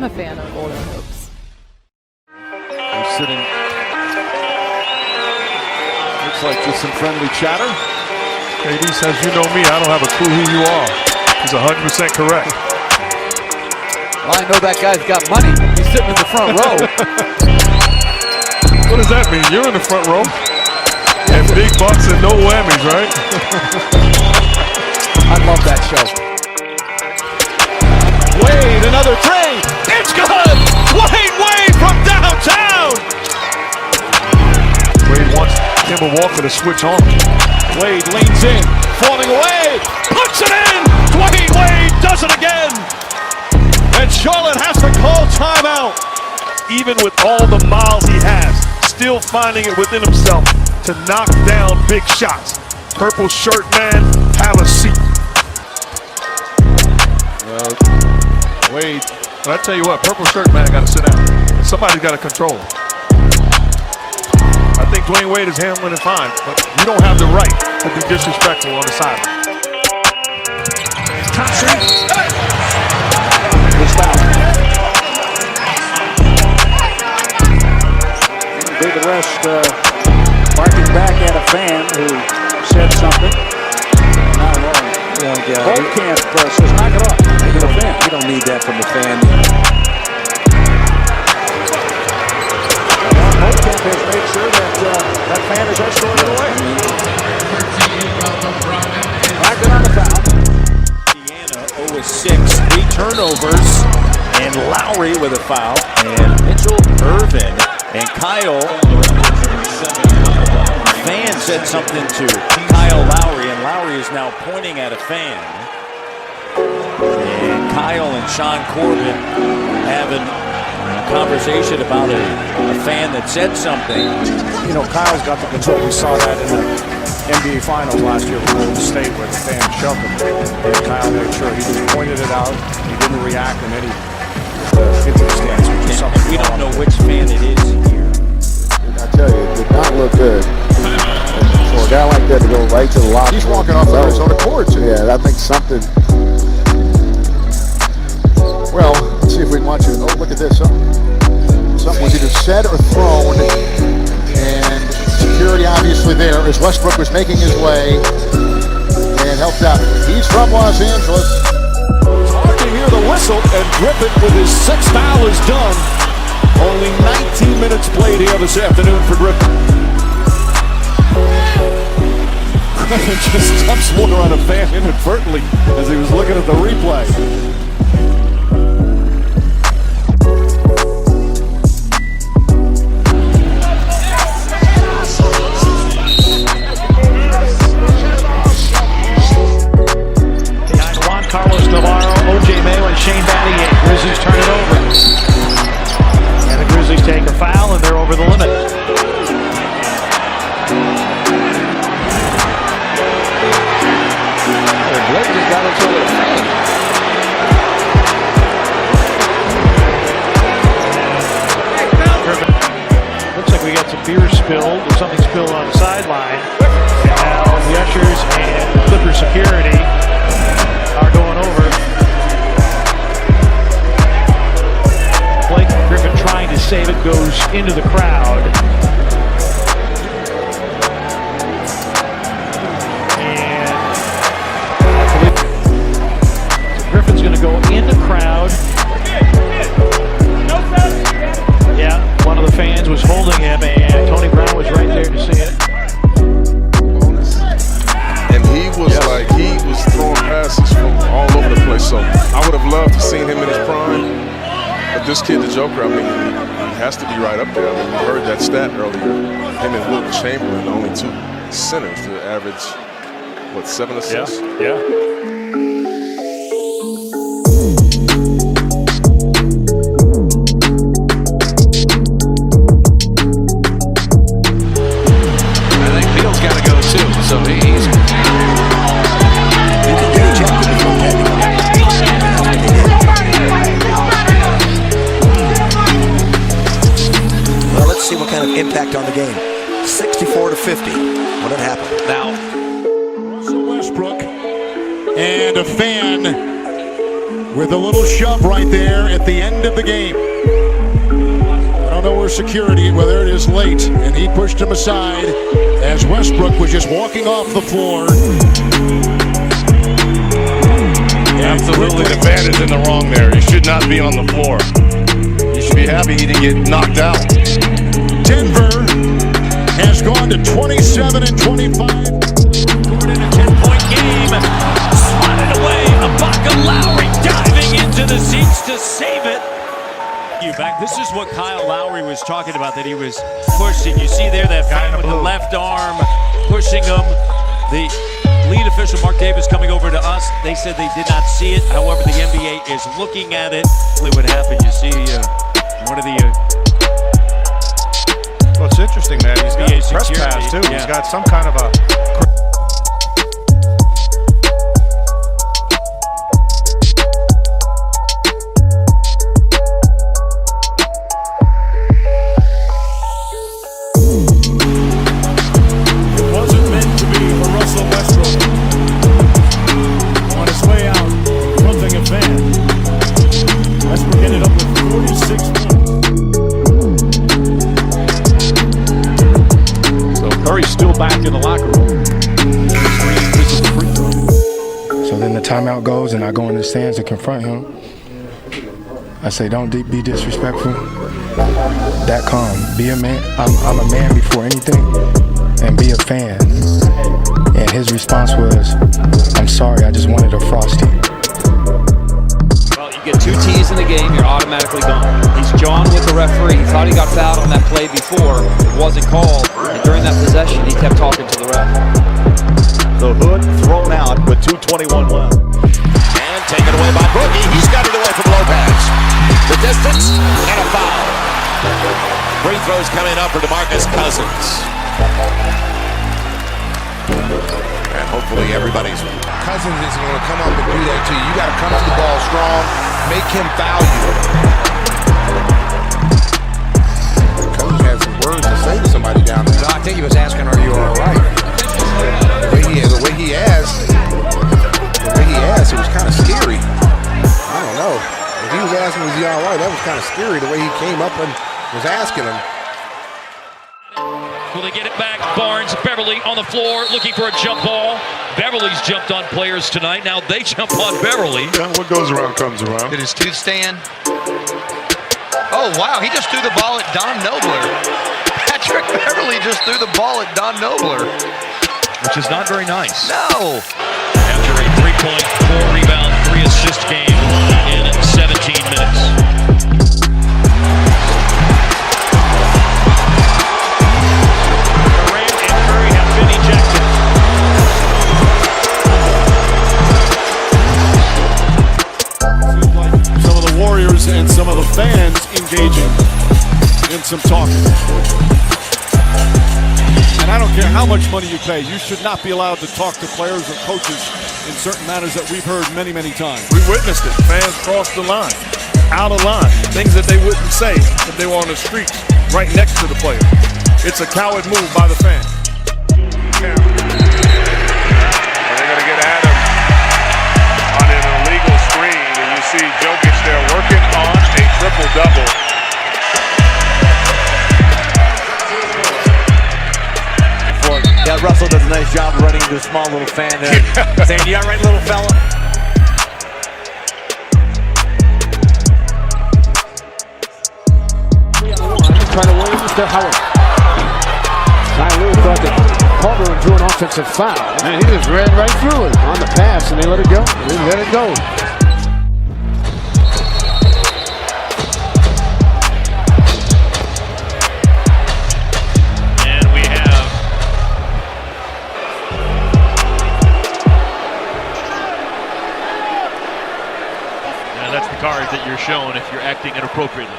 a fan of Golden Hoops. I'm sitting. Looks like just some friendly chatter. KD says, "You know me. I don't have a clue who you are." He's 100% correct. Well, I know that guy's got money. He's sitting in the front row. What does that mean? You're in the front row. And big bucks and no whammies, right? I love that show. Wade, another three. It's good. Wade from downtown. Wade wants Kemba Walker to switch on. Wade leans in, falling away, puts it in. Dwayne Wade does it again. And Charlotte has to call timeout. Even with all the miles he has, still finding it within himself to knock down big shots. Purple shirt man, have a seat. Wade. But I tell you what, purple shirt man got to sit down. Somebody's got to control him. I think Dwayne Wade is handling it fine, but you don't have the right to be disrespectful on the sideline. Thompson. He's fouled. David West barking back at a fan who said something. Not wrong. Holtkamp says knock it off. Make it a fan. You don't need that from the fan. Holtkamp has made sure that that fan is escorted away. Knocked it on the foul. Indiana 0-6, 3 turnovers, and Lowry with a foul, and Mitchell Irvin and Kyle. Fan said something to Kyle Lowry, and Lowry is now pointing at a fan. And Kyle and Sean Corbin having a conversation about a fan that said something. You know, Kyle's got the control. We saw that in the NBA Finals last year with Golden State where the fan shoved him. And Kyle made sure he just pointed it out. He didn't react in any into the stance, which is something we don't know which fan it is here. I tell you, it did not look good. For a guy like that to go right to the locker room. He's walking off the Arizona court, too. Yeah, I think something. Well, let's see if we can watch it. Oh, look at this. Something was either said or thrown, and security obviously there as Westbrook was making his way and helped out. He's from Los Angeles. It's hard to hear the whistle, and Griffin with his 6th foul is done. Only 19 minutes played here this afternoon for Griffin. Griffin just dumps water on a fan inadvertently as he was looking at the replay. Shane Battier. Grizzlies turn it over. And the Grizzlies take a foul, and they're over the limit. Blake just got into it. Looks like we got some beer spilled, or something spilled on the sideline. And now the ushers and Clipper security are going over. Griffin trying to save it, goes into the crowd. And Griffin's going to go in the crowd. Yeah, one of the fans was holding him, and Tony Brown was right there to see it. And he was throwing passes from all over the place. So I would have loved to see him in his prime. But this kid, the Joker, I mean, he has to be right up there. I mean, we heard that stat earlier. Him and Wilt Chamberlain, only 2 centers to average, what, 7 assists? Yeah. I think Beal's got to go too. So he's. You can gauge it. Let's see what kind of impact on the game. 64-50 when it happened. Now, Russell Westbrook and a fan with a little shove right there at the end of the game. I don't know where security, whether it is late, and he pushed him aside as Westbrook was just walking off the floor. Absolutely, the fan is in the wrong there. He should not be on the floor. He should be happy he didn't get knocked out. Denver has gone to 27 and 25. Scored in a 10-point game. Swatted away. Ibaka Lowry diving into the seats to save it. This is what Kyle Lowry was talking about, that he was pushed. And you see there that fan with the left arm pushing him. The lead official, Mark Davis, coming over to us. They said they did not see it. However, the NBA is looking at it. What happened? You see one of the... Well, it's interesting, man. He's got a press pass, too. Yeah. He's got some kind of a... It wasn't meant to be for Russell Westbrook. On his way out, confronting a fan. Westbrook ended up with 46 points. Curry's still back in the locker room. This is a free throw. So then the timeout goes and I go in the stands to confront him. I say, don't be disrespectful. That calm. Be a man. I'm a man before anything. And be a fan. And his response was, I'm sorry, I just wanted a Frosty. Well, you get 2 T's in the game, you're automatically gone. He's jawing with the referee. He thought he got fouled on that play before. It wasn't called. And during that possession, he kept talking to the ref. The hood thrown out with 2:21 left. And taken away by Boogie. He's got it away from Lopez. The distance and a foul. Free throws coming up for DeMarcus Cousins. And hopefully everybody's... Cousins is going to come up and do that to you. You got to come to the ball strong, make him foul you. Cousins had some words to say to somebody down there. I think he was asking, are you all right? The way he asked, it was kind of scary. I don't know. If he was asking, was he all right, that was kind of scary, the way he came up and was asking him. Will they get it back? Barnes, Beverly on the floor looking for a jump ball. Beverly's jumped on players tonight. Now they jump on Beverly. Yeah, what goes around comes around. Did his tooth stand? Oh, wow. He just threw the ball at Don Nobler. Patrick Beverly just threw the ball at Don Nobler. Which is not very nice. No. After a 3-point, 4-rebound, 3-assist game in 17 minutes. And some of the fans engaging in some talking. And I don't care how much money you pay, you should not be allowed to talk to players or coaches in certain matters that we've heard many, many times. We witnessed it. Fans crossed the line, out of line. Things that they wouldn't say if they were on the streets right next to the player. It's a coward move by the fan. They're going to get Adam on an illegal screen, and you see Jokic there working on a triple-double. Yeah, Russell does a nice job of running into a small little fan there. Saying, you all right, little fella? Trying to Williams to Howard. Ty Lue thought that Culver drew an offensive foul. Man, he just ran right through it on the pass, and they let it go. They let it go. And we have that's the card that you're shown if you're acting inappropriately.